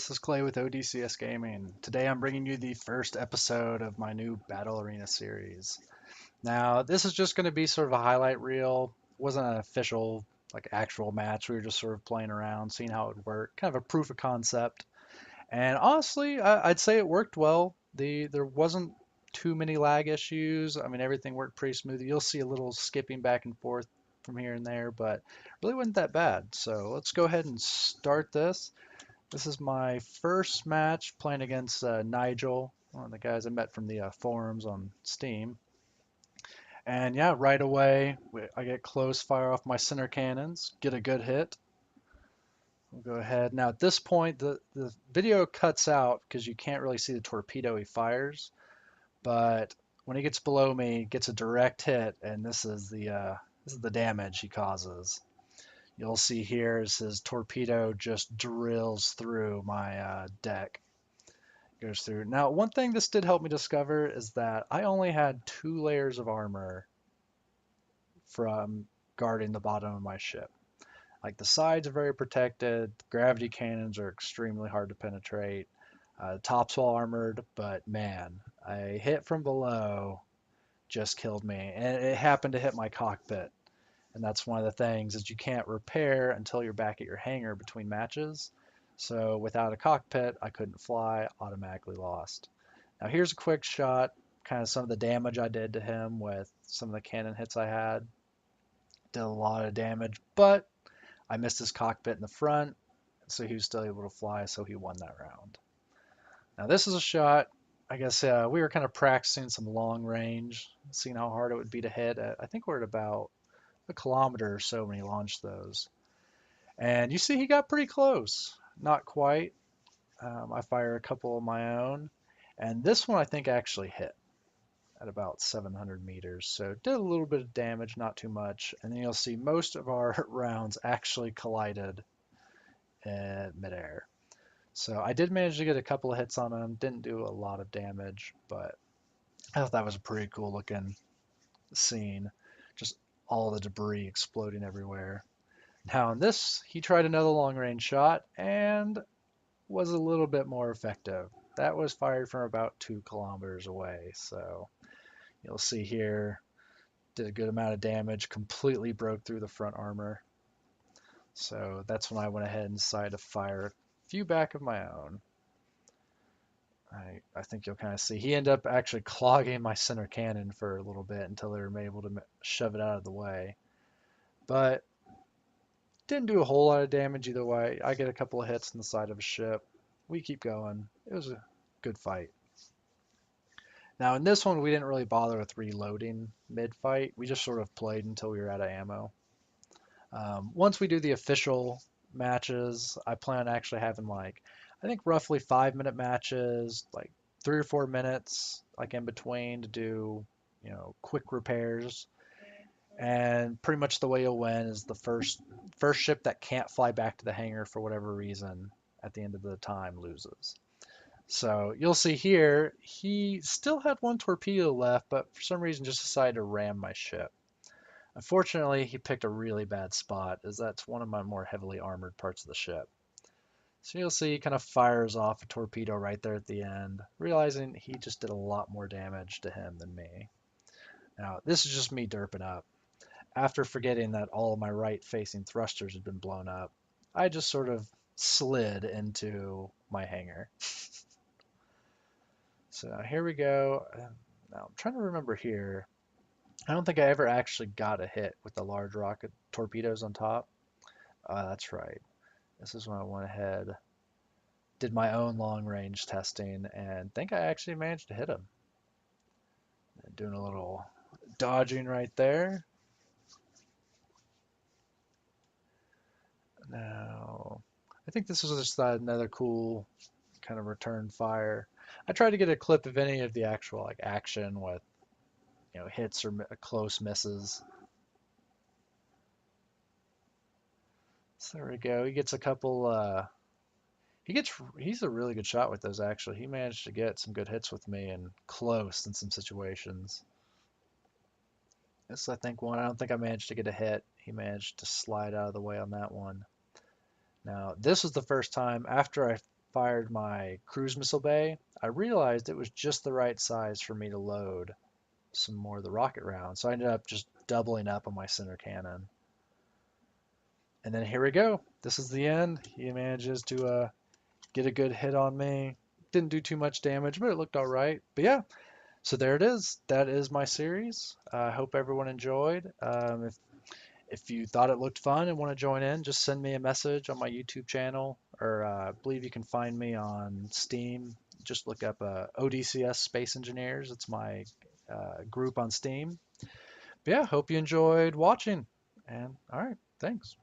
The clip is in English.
this is Clay with ODCS Gaming. Today I'm bringing you the first episode of my new Battle Arena series. Now, this is just going to be sort of a highlight reel. It wasn't an official, actual match. We were just sort of playing around, seeing how it would work, kind of a proof of concept. And honestly, I'd say it worked well. There wasn't too many lag issues. I mean, everything worked pretty smooth. You'll see a little skipping back and forth from here and there, but really wasn't that bad. So let's go ahead and start this. This is my first match playing against Nigel, one of the guys I met from the forums on Steam. And yeah, right away, I get close, fire off my center cannons, get a good hit. We'll go ahead. Now at this point, the video cuts out because you can't really see the torpedo he fires. But when he gets below me, gets a direct hit, and this is the damage he causes. You'll see here as his torpedo just drills through my deck. Goes through. Now, one thing this did help me discover is that I only had 2 layers of armor from guarding the bottom of my ship. Like the sides are very protected, gravity cannons are extremely hard to penetrate. The top's well armored, but man, a hit from below just killed me, and it happened to hit my cockpit. And that's one of the things is you can't repair until you're back at your hangar between matches. So without a cockpit, I couldn't fly, automatically lost. Now here's a quick shot, kind of some of the damage I did to him with some of the cannon hits I had. Did a lot of damage, but I missed his cockpit in the front, so he was still able to fly, so he won that round. Now this is a shot. I guess we were kind of practicing some long range, seeing how hard it would be to hit. I think we're at about a kilometer or so when he launched those. And you see he got pretty close. Not quite. I fire a couple of my own. And this one I think actually hit at about 700 meters. So did a little bit of damage, not too much. And then you'll see most of our rounds actually collided in midair. So I did manage to get a couple of hits on him. Didn't do a lot of damage, but I thought that was a pretty cool looking scene. Just all the debris exploding everywhere. Now in this, he tried another long range shot and was a little bit more effective. That was fired from about 2 kilometers away. So you'll see here, did a good amount of damage, completely broke through the front armor. So that's when I went ahead and decided to fire a few back of my own. I think you'll kind of see. He ended up actually clogging my center cannon for a little bit until they were able to shove it out of the way. But didn't do a whole lot of damage either way. I get a couple of hits on the side of a ship. We keep going. It was a good fight. Now in this one, we didn't really bother with reloading mid-fight. We just sort of played until we were out of ammo. Once we do the official matches, I plan on actually having I think roughly 5-minute matches, like 3 or 4 minutes, like in between to do, quick repairs. And pretty much the way you'll win is the first ship that can't fly back to the hangar for whatever reason at the end of the time loses. So you'll see here, he still had 1 torpedo left, but for some reason just decided to ram my ship. Unfortunately, he picked a really bad spot, as that's one of my more heavily armored parts of the ship. So you'll see he kind of fires off a torpedo right there at the end, realizing he just did a lot more damage to him than me. Now, this is just me derping up. After forgetting that all of my right-facing thrusters had been blown up, I just sort of slid into my hangar. So here we go. Now I'm trying to remember here. I don't think I ever actually got a hit with the large rocket torpedoes on top. That's right. This is when I went ahead, did my own long range testing, and think I actually managed to hit him. Doing a little dodging right there. Now, I think this was just another cool kind of return fire. I tried to get a clip of any of the actual action with hits or close misses. So there we go. He gets a couple. He's a really good shot with those. Actually, he managed to get some good hits with me and close in some situations. This I think one. I don't think I managed to get a hit. He managed to slide out of the way on that one. Now this was the first time after I fired my cruise missile bay, I realized it was just the right size for me to load some more of the rocket rounds. So I ended up just doubling up on my center cannon. And then here we go. This is the end. He manages to get a good hit on me. Didn't do too much damage, but it looked all right. But yeah, so there it is. That is my series. I hope everyone enjoyed. If you thought it looked fun and want to join in, just send me a message on my YouTube channel, or I believe you can find me on Steam. Just look up ODCS Space Engineers. It's my group on Steam. But yeah, hope you enjoyed watching. And all right, thanks.